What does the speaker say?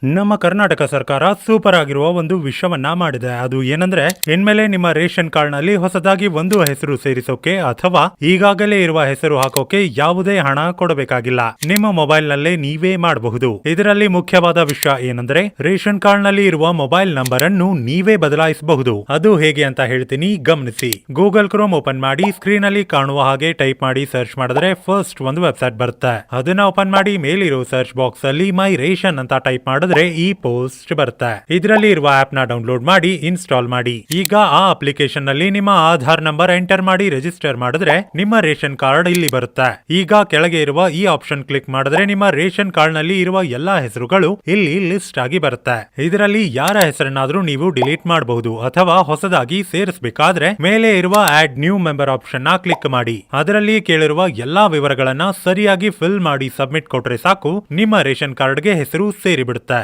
ನಮ್ಮ ಕರ್ನಾಟಕ ಸರ್ಕಾರ ಸೂಪರ್ ಆಗಿರುವ ಒಂದು ವಿಷಯವನ್ನ ಮಾಡಿದೆ. ಅದು ಏನಂದ್ರೆ ಇನ್ಮೇಲೆ ನಿಮ್ಮ ರೇಷನ್ ಕಾರ್ಡ್ ನಲ್ಲಿ ಹೊಸದಾಗಿ ಒಂದು ಹೆಸರು ಸೇರಿಸೋಕೆ ಅಥವಾ ಈಗಾಗಲೇ ಇರುವ ಹೆಸರು ಹಾಕೋಕೆ ಯಾವುದೇ ಹಣ ಕೊಡಬೇಕಾಗಿಲ್ಲ. ನಿಮ್ಮ ಮೊಬೈಲ್ ನಲ್ಲೇ ನೀವೇ ಮಾಡಬಹುದು. ಇದರಲ್ಲಿ ಮುಖ್ಯವಾದ ವಿಷಯ ಏನಂದ್ರೆ ರೇಷನ್ ಕಾರ್ಡ್ ನಲ್ಲಿ ಇರುವ ಮೊಬೈಲ್ ನಂಬರ್ ಅನ್ನು ನೀವೇ ಬದಲಾಯಿಸಬಹುದು. ಅದು ಹೇಗೆ ಅಂತ ಹೇಳ್ತೀನಿ, ಗಮನಿಸಿ. ಗೂಗಲ್ ಕ್ರೋಮ್ ಓಪನ್ ಮಾಡಿ ಸ್ಕ್ರೀನ್ ಅಲ್ಲಿ ಕಾಣುವ ಹಾಗೆ ಟೈಪ್ ಮಾಡಿ ಸರ್ಚ್ ಮಾಡಿದ್ರೆ ಫಸ್ಟ್ ಒಂದು ವೆಬ್ಸೈಟ್ ಬರುತ್ತೆ. ಅದನ್ನ ಓಪನ್ ಮಾಡಿ ಮೇಲಿರೋ ಸರ್ಚ್ ಬಾಕ್ಸ್ ಅಲ್ಲಿ ಮೈ ರೇಷನ್ ಅಂತ ಟೈಪ್ ಮಾಡಿದ್ರೆ ಈ ಪೋಸ್ಟ್ ಬರುತ್ತೆ. ಇದರಲ್ಲಿ ಇರುವ ಆಪ್ ನ ಡೌನ್ಲೋಡ್ ಮಾಡಿ ಇನ್ಸ್ಟಾಲ್ ಮಾಡಿ. ಈಗ ಆ ಅಪ್ಲಿಕೇಶನ್ ನಲ್ಲಿ ನಿಮ್ಮ ಆಧಾರ್ ನಂಬರ್ ಎಂಟರ್ ಮಾಡಿ ರಿಜಿಸ್ಟರ್ ಮಾಡಿದ್ರೆ ನಿಮ್ಮ ರೇಷನ್ ಕಾರ್ಡ್ ಇಲ್ಲಿ ಬರುತ್ತೆ. ಈಗ ಕೆಳಗೆ ಇರುವ ಈ ಆಪ್ಷನ್ ಕ್ಲಿಕ್ ಮಾಡಿದ್ರೆ ನಿಮ್ಮ ರೇಷನ್ ಕಾರ್ಡ್ ನಲ್ಲಿ ಇರುವ ಎಲ್ಲಾ ಹೆಸರುಗಳು ಇಲ್ಲಿ ಲಿಸ್ಟ್ ಆಗಿ ಬರುತ್ತೆ. ಇದರಲ್ಲಿ ಯಾರ ಹೆಸರನ್ನಾದ್ರೂ ನೀವು ಡಿಲೀಟ್ ಮಾಡಬಹುದು ಅಥವಾ ಹೊಸದಾಗಿ ಸೇರಿಸಬೇಕಾದ್ರೆ ಮೇಲೆ ಇರುವ ಆಡ್ ನ್ಯೂ ಮೆಂಬರ್ ಆಪ್ಷನ್ ನ ಕ್ಲಿಕ್ ಮಾಡಿ. ಅದರಲ್ಲಿ ಕೇಳಿರುವ ಎಲ್ಲಾ ವಿವರಗಳನ್ನ ಸರಿಯಾಗಿ ಫಿಲ್ ಮಾಡಿ ಸಬ್ಮಿಟ್ ಕೊಟ್ರೆ ಸಾಕು, ನಿಮ್ಮ ರೇಷನ್ ಕಾರ್ಡ್ ಗೆ ಹೆಸರು ಸೇರಿಬಿಡುತ್ತೆ.